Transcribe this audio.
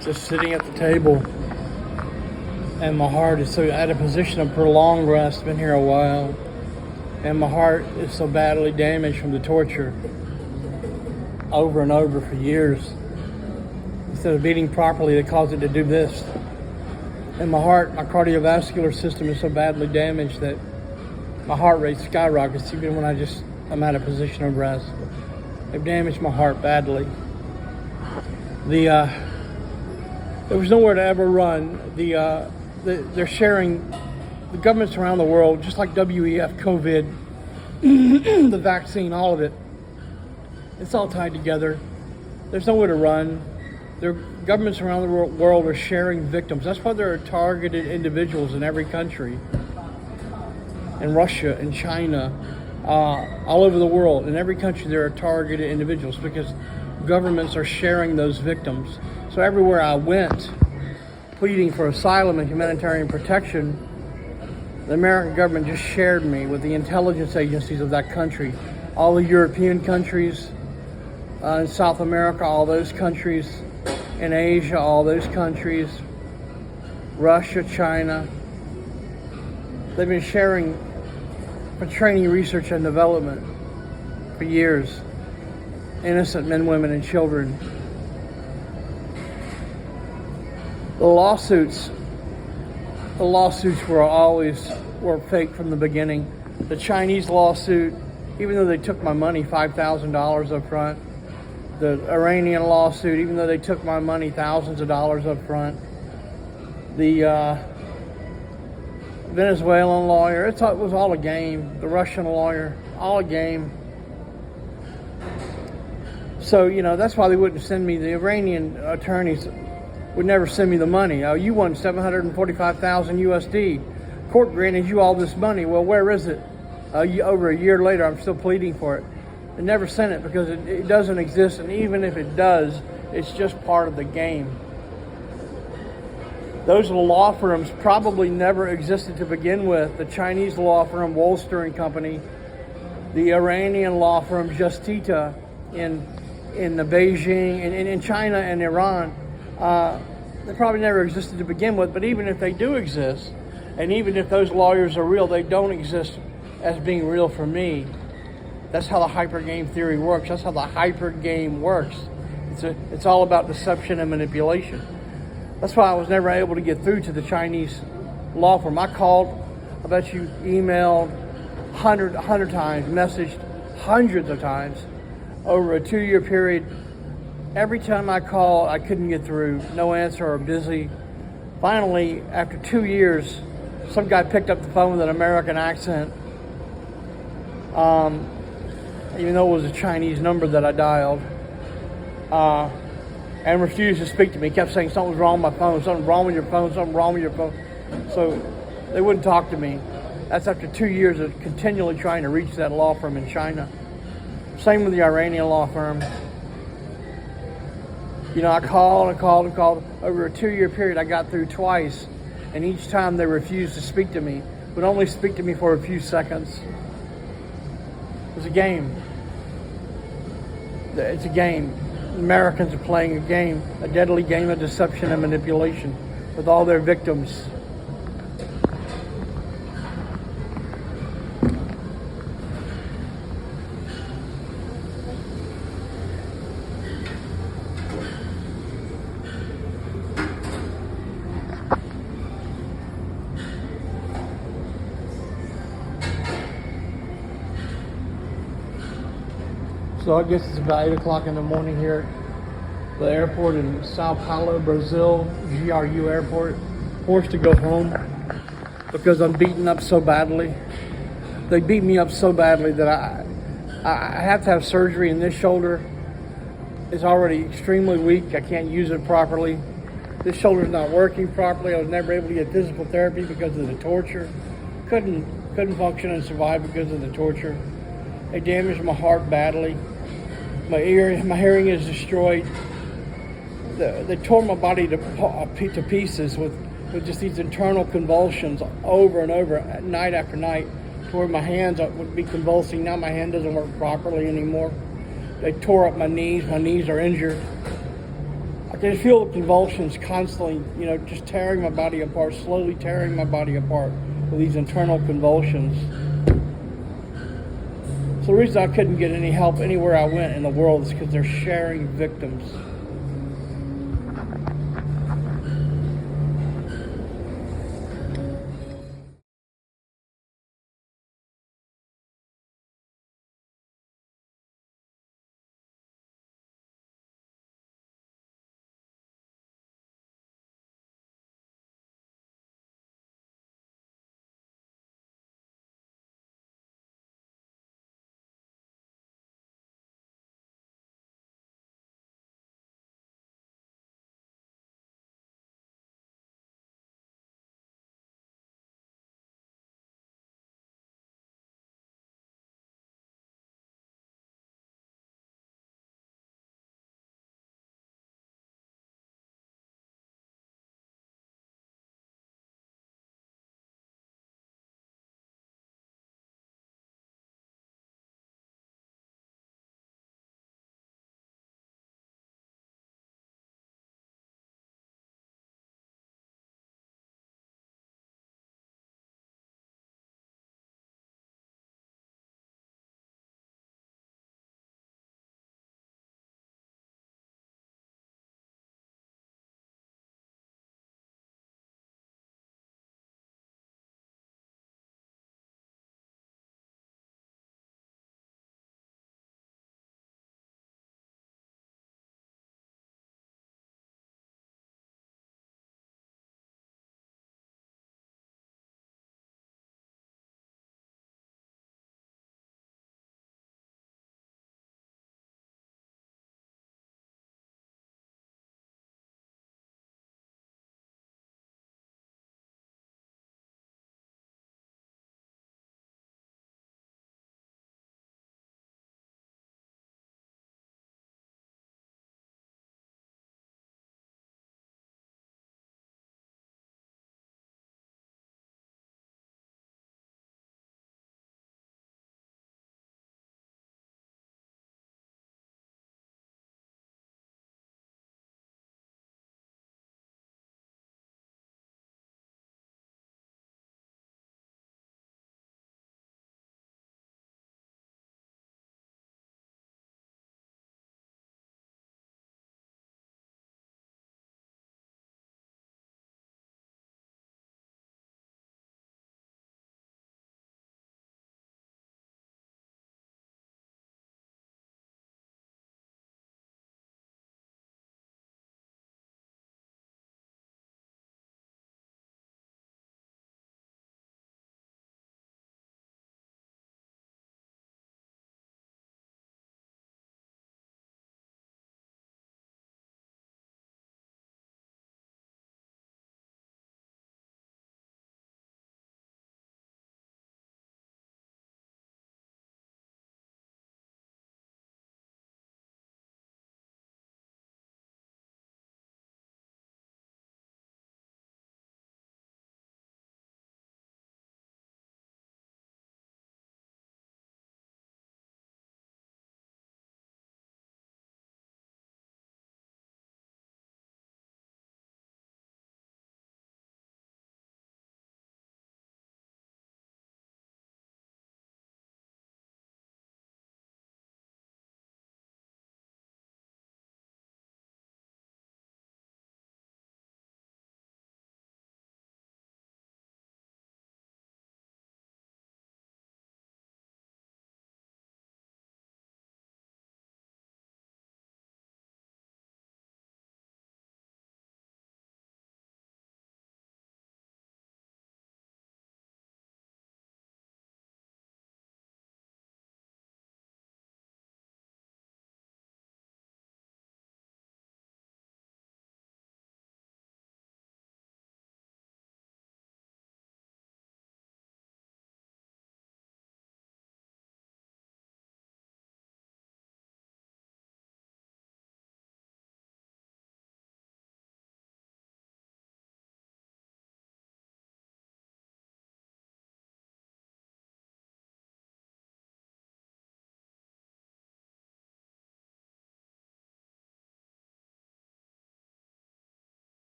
just sitting at the table, and my heart is so at a position of prolonged rest. Been here a while, and my heart is so badly damaged from the torture over and over for years. Instead of beating properly, they cause it to do this. And my heart, my cardiovascular system is so badly damaged that my heart rate skyrockets even when I'm at a position of rest. They've damaged my heart badly. There was nowhere to ever run. They're sharing, the governments around the world, just like WEF, COVID, the vaccine, all of it. It's all tied together. There's nowhere to run. Their governments around the world are sharing victims. That's why there are targeted individuals in every country. In Russia, in China, all over the world. In every country there are targeted individuals because governments are sharing those victims. So everywhere I went, pleading for asylum and humanitarian protection, the American government just shared me with the intelligence agencies of that country. All the European countries, in South America, all those countries, in Asia, all those countries, Russia, China. They've been sharing for training, research, and development for years. Innocent men, women, and children. The lawsuits were fake from the beginning. The Chinese lawsuit, even though they took my money, $5,000 up front. The Iranian lawsuit, even though they took my money, thousands of dollars up front. The Venezuelan lawyer, it was all a game. The Russian lawyer, all a game. So, that's why they wouldn't send me, the Iranian attorneys would never send me the money. Oh, you won $745,000 USD. Court granted you all this money. Well, where is it? Over a year later, I'm still pleading for it. They never sent it because it doesn't exist, and even if it does, it's just part of the game. Those law firms probably never existed to begin with. The Chinese law firm, Wolster and Company, the Iranian law firm, Justita, in Beijing, and in China and Iran, they probably never existed to begin with. But even if they do exist, and even if those lawyers are real, they don't exist as being real for me. That's how the hyper game theory works. That's how the hyper game works. It's all about deception and manipulation. That's why I was never able to get through to the Chinese law firm. I called, I bet you emailed 100 times, messaged hundreds of times over a 2-year period. Every time I called, I couldn't get through. No answer or busy. Finally, after 2 years, some guy picked up the phone with an American accent. Even though it was a Chinese number that I dialed, and refused to speak to me. He kept saying something's wrong with my phone, something's wrong with your phone, something wrong with your phone. So they wouldn't talk to me. That's after 2 years of continually trying to reach that law firm in China. Same with the Iranian law firm. I called and called and called. Over a 2-year period, I got through twice, and each time they refused to speak to me, would only speak to me for a few seconds. It was a game. It's a game. Americans are playing a game, a deadly game of deception and manipulation with all their victims. So I guess it's about 8 o'clock in the morning here at the airport in Sao Paulo, Brazil, GRU airport. Forced to go home because I'm beaten up so badly. They beat me up so badly that I have to have surgery in this shoulder. It's already extremely weak. I can't use it properly. This shoulder's not working properly. I was never able to get physical therapy because of the torture. Couldn't function and survive because of the torture. They damaged my heart badly. My hearing is destroyed. They tore my body to pieces with just these internal convulsions over and over, night after night, to where my hands would be convulsing. Now my hand doesn't work properly anymore. They tore up my knees. My knees are injured. I They feel the convulsions constantly, you know, just tearing my body apart, slowly tearing my body apart with these internal convulsions. So the reason I couldn't get any help anywhere I went in the world is because they're sharing victims.